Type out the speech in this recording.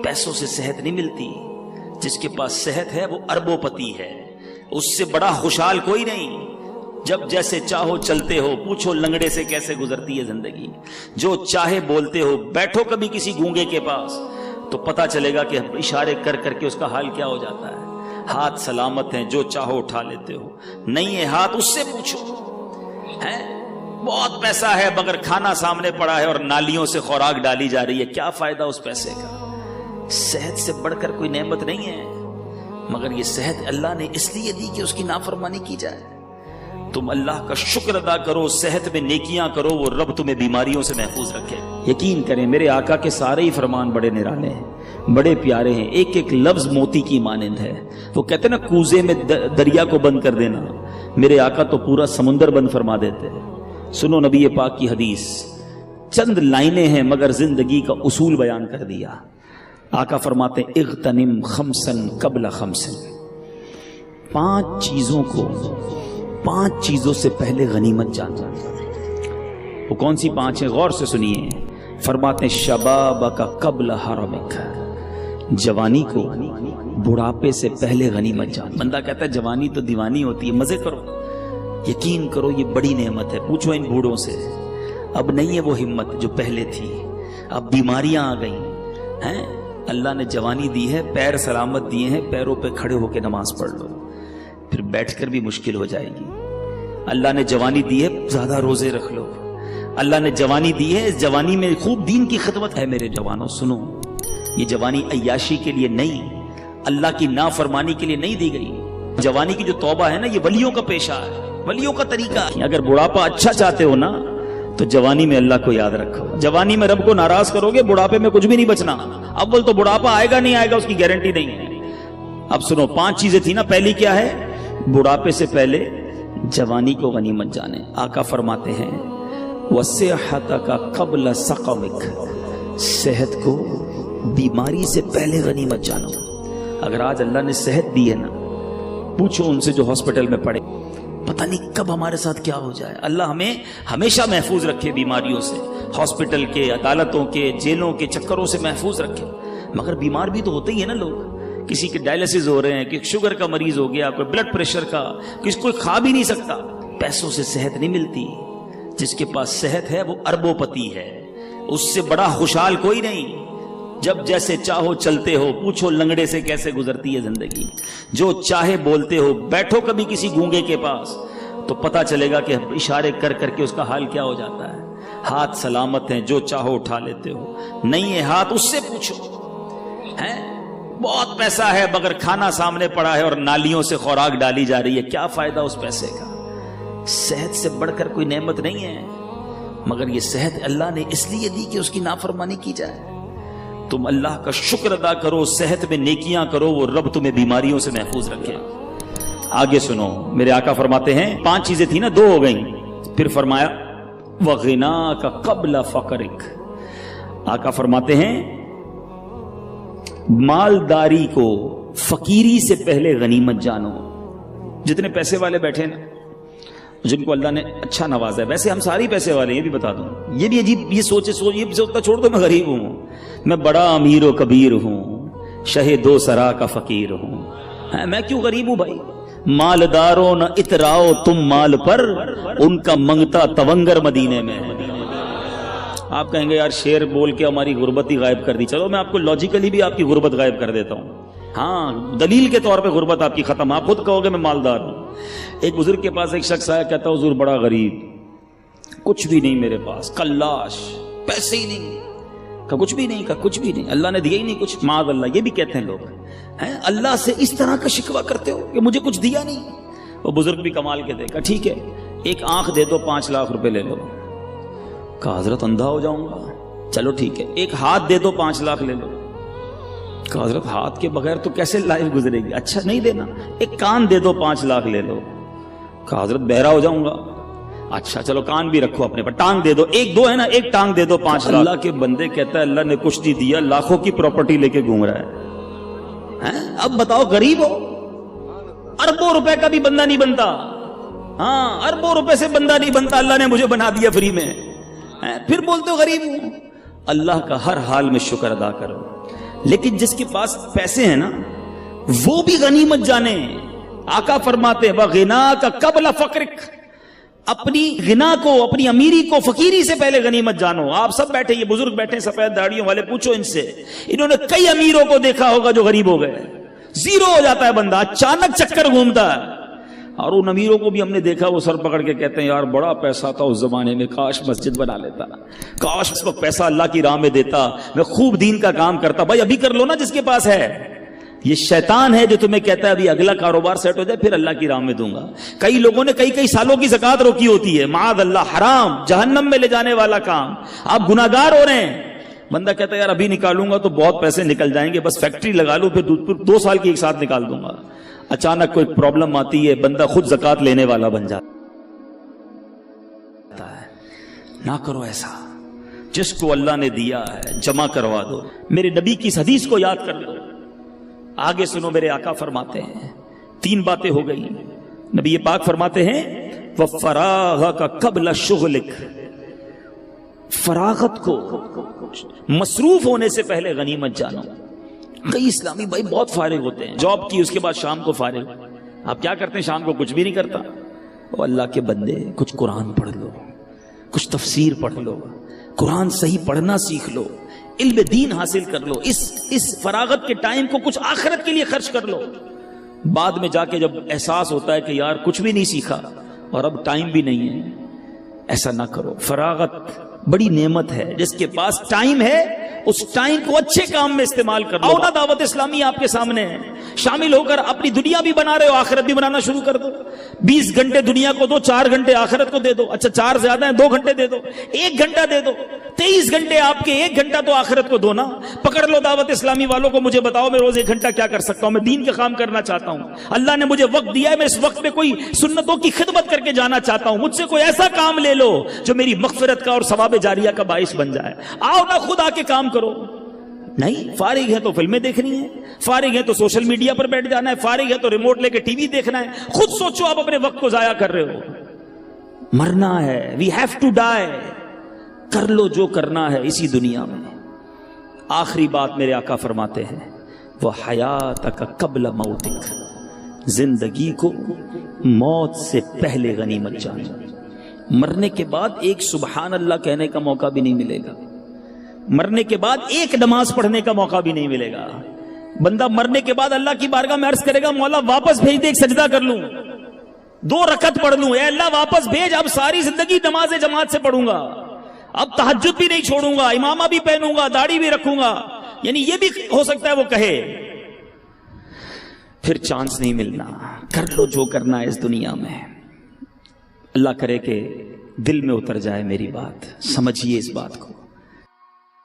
پیسوں سے صحت نہیں ملتی. جس کے پاس صحت ہے وہ اربوں پتی ہے, اس سے بڑا خوشحال کوئی نہیں. جب جیسے چاہو چلتے ہو, پوچھو لنگڑے سے کیسے گزرتی ہے زندگی. جو چاہے بولتے ہو, بیٹھو کبھی کسی گونگے کے پاس تو پتا چلے گا کہ اشارے کر کر کے اس کا حال کیا ہو جاتا ہے. ہاتھ سلامت ہیں, جو چاہو اٹھا لیتے ہو. نہیں ہے ہاتھ, اس سے پوچھو. بہت پیسہ ہے مگر کھانا سامنے پڑا ہے اور نالیوں سے خوراک ڈالی جا رہی ہے, کیا فائدہ اس پیسے کا. صحت سے بڑھ کر کوئی نعمت نہیں ہے, مگر یہ صحت اللہ نے اس لیے دی کہ اس کی نافرمانی کی جائے. تم اللہ کا شکر ادا کرو, صحت میں نیکیاں کرو, وہ رب تمہیں بیماریوں سے محفوظ رکھے. یقین کریں میرے آقا کے سارے ہی فرمان بڑے نرالے ہیں, بڑے پیارے ہیں. ایک ایک لفظ موتی کی مانند ہے. وہ کہتے ہیں نا کوزے میں دریا کو بند کر دینا, میرے آقا تو پورا سمندر بند فرما دیتے ہیں. سنو نبی پاک کی حدیث, چند لائنیں ہیں مگر زندگی کا اصول بیان کر دیا. آقا فرماتے ہیں اغتنم خمسن قبل خمسن, 5 چیزوں سے پہلے غنیمت جاننا. وہ کون سی 5 ہیں؟ غور سے سنیے. فرماتے ہیں شبابک قبل حرمک, جوانی کو بڑھاپے سے پہلے غنیمت جان. بندہ کہتا ہے جوانی تو دیوانی ہوتی ہے, مزے کرو. یقین کرو یہ بڑی نعمت ہے. پوچھو ان بوڑھوں سے, اب نہیں ہے وہ ہمت جو پہلے تھی. اب بیماریاں آ گئی ہیں. اللہ نے جوانی دی ہے, پیر سلامت دیے ہیں, پیروں پہ کھڑے ہو کے نماز پڑھ لو, پھر بیٹھ کر بھی مشکل ہو جائے گی. اللہ نے جوانی دی ہے, زیادہ روزے رکھ لو. اللہ نے جوانی دی ہے, اس جوانی میں خوب دین کی خدمت ہے. میرے جوانوں سنو, یہ جوانی عیاشی کے لیے نہیں, اللہ کی نافرمانی کے لیے نہیں دی گئی. جوانی کی جو توبہ ہے نا, یہ ولیوں کا پیشہ ہے, ولیوں کا طریقہ ہے. اگر بڑھاپا اچھا چاہتے ہو نا تو جوانی میں اللہ کو یاد رکھو. جوانی میں رب کو ناراض کرو گے, بڑھاپے میں کچھ بھی نہیں بچنا. اول تو بڑھاپا آئے گا نہیں آئے گا اس کی گارنٹی نہیں ہے. اب سنو, 5 چیزیں تھی نا. پہلی کیا ہے؟ بڑھاپے سے پہلے جوانی کو غنیمت جانے. آقا فرماتے ہیں وصحتک قبل سقمک, صحت کو بیماری سے پہلے غنیمت جانو. اگر آج اللہ نے صحت دی ہے نا, پوچھو ان سے جو ہاسپٹل میں پڑے, پتہ نہیں کب ہمارے ساتھ کیا ہو جائے. اللہ ہمیں ہمیشہ محفوظ رکھے بیماریوں سے, ہاسپٹل کے, عدالتوں کے, جیلوں کے چکروں سے محفوظ رکھے. مگر بیمار بھی تو ہوتے ہی ہیں نا لوگ. کسی کے ڈائلسس ہو رہے ہیں, کہ شوگر کا مریض ہو گیا, کوئی بلڈ پریشر کا, کسی کوئی کھا بھی نہیں سکتا. پیسوں سے صحت نہیں ملتی. جس کے پاس صحت ہے وہ اربوں پتی ہے, اس سے بڑا خوشحال کوئی نہیں. جب جیسے چاہو چلتے ہو, پوچھو لنگڑے سے کیسے گزرتی ہے زندگی. جو چاہے بولتے ہو, بیٹھو کبھی کسی گونگے کے پاس تو پتا چلے گا کہ اشارے کر کر کے اس کا حال کیا ہو جاتا ہے. ہاتھ سلامت ہیں, جو چاہو اٹھا لیتے ہو. نہیں ہے ہاتھ, اس سے پوچھو. بہت پیسہ ہے مگر کھانا سامنے پڑا ہے اور نالیوں سے خوراک ڈالی جا رہی ہے, کیا فائدہ اس پیسے کا. صحت سے بڑھ کر کوئی نعمت نہیں ہے, مگر یہ صحت اللہ نے اس لیے دی کہ اس کی نافرمانی کی جائے. تم اللہ کا شکر ادا کرو, صحت میں نیکیاں کرو, وہ رب تمہیں بیماریوں سے محفوظ رکھے. آگے سنو, میرے آقا فرماتے ہیں 5 چیزیں تھی نا, 2 ہو گئیں. پھر فرمایا وغناک قبل فقرک. آقا فرماتے ہیں مالداری کو فقیری سے پہلے غنیمت جانو. جتنے پیسے والے بیٹھے نا, جن کو اللہ نے اچھا نوازا ہے, ویسے ہم ساری پیسے والے, یہ بھی بتا دوں, یہ بھی عجیب, یہ سوچتا چھوڑ دو میں غریب ہوں, میں بڑا امیر و کبیر ہوں, شہ 2 سرا کا فقیر ہوں. میں کیوں غریب ہوں بھائی؟ مالداروں نہ اتراؤ تم مال پر, ان کا منگتا تونگر مدینے میں. آپ کہیں گے یار شعر بول کے ہماری غربت ہی غائب کر دی. چلو میں آپ کو لاجیکلی بھی آپ کی غربت غائب کر دیتا ہوں. ہاں, دلیل کے طور پہ غربت آپ کی ختم. آپ خود کہو گے میں مالدار ہوں. ایک بزرگ کے پاس ایک شخص آیا, کہتا حضور بڑا غریب, کچھ بھی نہیں میرے پاس, کلاش, پیسے ہی نہیں. کہا کچھ بھی نہیں, کہا کچھ بھی نہیں, اللہ نے دیا ہی نہیں کچھ. معاذ اللہ, یہ بھی کہتے ہیں لوگ. اللہ سے اس طرح کا شکوہ کرتے ہو کہ مجھے کچھ دیا نہیں. وہ بزرگ بھی کمال کے دے. کہا ٹھیک ہے, ایک آنکھ دے دو, 5 لاکھ روپے لے لو. کہا حضرت اندھا ہو جاؤں گا. چلو ٹھیک ہے, ایک ہاتھ دے دو, 5 لاکھ لے لو. کہا حضرت ہاتھ کے بغیر تو کیسے لائف گزرے گی. اچھا نہیں دینا, ایک کان دے دو, 5 لاکھ لے لو. کہا حضرت بہرا ہو جاؤں گا. اچھا چلو کان بھی رکھو اپنے پر, ٹانگ دے دو, 1-2 ہے نا, ایک ٹانگ دے دو, 5 لاکھ. اللہ کے بندے کہتا ہے اللہ نے کچھ نہیں دیا, لاکھوں کی پراپرٹی لے کے گھوم رہا ہے. اب بتاؤ غریب ہو, اربوں روپے کا بھی بندہ نہیں بنتا. ہاں, اربوں روپے سے بندہ نہیں بنتا, اللہ نے مجھے بنا دیا فری میں. پھر بولتے ہو غریب ہوں. اللہ کا ہر حال میں شکر ادا کرو. لیکن جس کے پاس پیسے ہیں نا وہ بھی غنیمت جانے. آقا فرماتے وَغِنَاكَ قَبْلَ فَقْرِكَ، اپنی غنا کو، اپنی امیری کو فقیری سے پہلے غنیمت جانو. آپ سب بیٹھے، یہ بزرگ بیٹھے سفید داڑھیوں والے، پوچھو ان سے، انہوں نے کئی امیروں کو دیکھا ہوگا جو غریب ہو گئے. زیرو ہو جاتا ہے بندہ، اچانک چکر گھومتا ہے. اور ان امیروں کو بھی ہم نے دیکھا وہ سر پکڑ کے کہتے ہیں یار بڑا پیسہ تھا اس زمانے میں، کاش مسجد بنا لیتا، کاش اس وقت پیسہ اللہ کی راہ میں دیتا، میں خوب دین کا کام کرتا. بھائی ابھی کر لو نا جس کے پاس ہے. یہ شیطان ہے جو تمہیں کہتا ہے ابھی اگلا کاروبار سیٹ ہو جائے پھر اللہ کی راہ میں دوں گا. کئی لوگوں نے کئی سالوں کی زکات روکی ہوتی ہے، معاذ اللہ، حرام، جہنم میں لے جانے والا کام. آپ گناہگار ہو رہے ہیں. بندہ کہتا ہے یار ابھی نکالوں گا تو بہت پیسے نکل جائیں گے، بس فیکٹری لگا لوں پھر 2 سال کی ایک ساتھ نکال دوں گا. اچانک کوئی پرابلم آتی ہے، بندہ خود زکات لینے والا بن جاتا ہے. نہ کرو ایسا. جس کو اللہ نے دیا ہے جمع کروا دو. میرے نبی کی اس حدیث کو یاد کر لو. آگے سنو، میرے آقا فرماتے ہیں 3 باتیں ہو گئی. نبی پاک فرماتے ہیں وَفَرَاغَكَ قَبْلَ شُغْلِكَ، فراغت کو، مصروف ہونے سے پہلے غنیمت جانو. کئی اسلامی بھائی بہت فارغ ہوتے ہیں، جاب کی اس کے بعد شام کو فارغ. آپ کیا کرتے ہیں شام کو؟ کچھ بھی نہیں کرتا. او اللہ کے بندے، کچھ قرآن پڑھ لو، کچھ تفسیر پڑھ لو، قرآن صحیح پڑھنا سیکھ لو، علم دین حاصل کر لو. اس فراغت کے ٹائم کو کچھ آخرت کے لیے خرچ کر لو. بعد میں جا کے جب احساس ہوتا ہے کہ یار کچھ بھی نہیں سیکھا اور اب ٹائم بھی نہیں ہے، ایسا نہ کرو. فراغت بڑی نعمت ہے. جس کے پاس ٹائم ہے اس ٹائم کو اچھے کام میں استعمال کر لو. نا دعوت اسلامی آپ کے سامنے ہے، شامل ہو کر اپنی دنیا بھی بنا رہے ہو، آخرت بھی بنانا شروع کر دو. 20 گھنٹے دنیا کو دو، 4 گھنٹے آخرت کو دے دو. اچھا 4 زیادہ ہیں، 2 گھنٹے دے دو، 1 گھنٹہ دے دو. 23 گھنٹے آپ کے، 1 گھنٹہ تو آخرت کو دو نا. پکڑ لو دعوت اسلامی والوں کو، مجھے بتاؤ میں روز 1 گھنٹہ کیا کر سکتا ہوں؟ میں دین کا کام کرنا چاہتا ہوں، اللہ نے مجھے وقت دیا ہے، میں اس وقت میں کوئی سنتوں کی خدمت کر کے جانا چاہتا ہوں. مجھ سے کوئی ایسا کام لے لو جو میری مغفرت کا اور ثواب جاریہ کا باعث بن جائے. آؤ نا خود آ کے کام کرو. نہیں فارغ ہے تو فلمیں دیکھنی ہے، فارغ ہے تو سوشل میڈیا پر بیٹھ جانا ہے، فارغ ہے تو ریموٹ لے کے ٹی وی دیکھنا ہے. خود سوچو، آپ اپنے وقت کو ضائع کر رہے ہو. مرنا ہے، وی ہیو ٹو ڈائی. کر لو جو کرنا ہے اسی دنیا میں. آخری بات میرے آقا فرماتے ہیں وہ حیاتک قبل موتک، زندگی کو موت سے پہلے غنیمت جانو. مرنے کے بعد ایک سبحان اللہ کہنے کا موقع بھی نہیں ملے گا. مرنے کے بعد ایک نماز پڑھنے کا موقع بھی نہیں ملے گا. بندہ مرنے کے بعد اللہ کی بارگاہ میں عرض کرے گا مولا واپس بھیج دے، ایک سجدہ کر لوں، 2 رکعت پڑھ لوں. اے اللہ واپس بھیج، اب ساری زندگی نماز جماعت سے پڑھوں گا، اب تہجد بھی نہیں چھوڑوں گا، امامہ بھی پہنوں گا، داڑھی بھی رکھوں گا. یعنی یہ بھی ہو سکتا ہے وہ کہے. پھر چانس نہیں ملنا. کر لو جو کرنا ہے اس دنیا میں. اللہ کرے کہ دل میں اتر جائے میری بات، سمجھیے اس بات کو.